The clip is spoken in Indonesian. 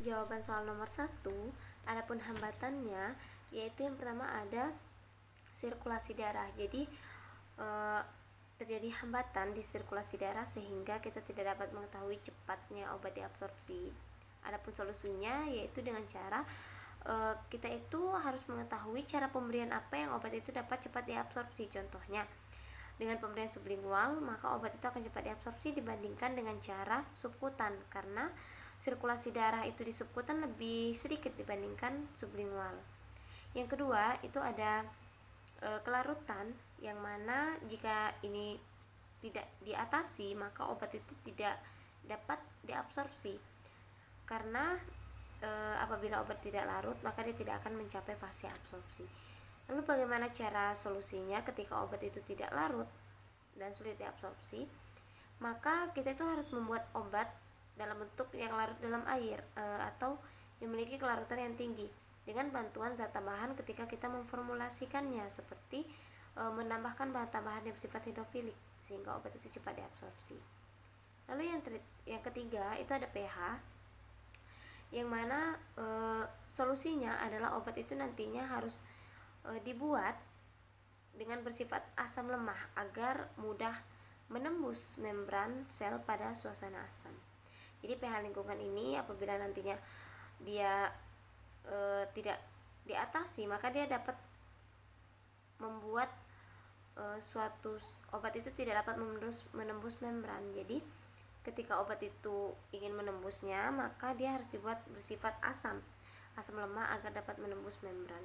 jawaban soal nomor 1, adapun hambatannya yaitu yang pertama ada sirkulasi darah. Jadi terjadi hambatan di sirkulasi darah sehingga kita tidak dapat mengetahui cepatnya obat diabsorpsi. Adapun solusinya yaitu dengan cara kita itu harus mengetahui cara pemberian apa yang obat itu dapat cepat diabsorpsi. Contohnya, dengan pemberian sublingual, maka obat itu akan cepat diabsorpsi dibandingkan dengan cara subkutan, karena sirkulasi darah itu di subkutan lebih sedikit dibandingkan sublingual. Yang kedua, itu ada kelarutan, yang mana jika ini tidak diatasi, maka obat itu tidak dapat diabsorpsi. Karena apabila obat tidak larut, maka dia tidak akan mencapai fase absorpsi. Lalu bagaimana cara solusinya ketika obat itu tidak larut dan sulit diabsorpsi? Maka kita itu harus membuat obat dalam bentuk yang larut dalam air atau yang memiliki kelarutan yang tinggi dengan bantuan zat tambahan ketika kita memformulasikannya, seperti menambahkan bahan tambahan yang bersifat hidrofilik sehingga obat itu cepat diabsorpsi. Lalu yang ketiga itu ada pH, yang mana solusinya adalah obat itu nantinya harus dibuat dengan bersifat asam lemah agar mudah menembus membran sel pada suasana asam. Jadi pH lingkungan ini apabila nantinya dia tidak diatasi, maka dia dapat membuat suatu obat itu tidak dapat menembus membran. Jadi ketika obat itu ingin menembusnya, maka dia harus dibuat bersifat asam lemah agar dapat menembus membran.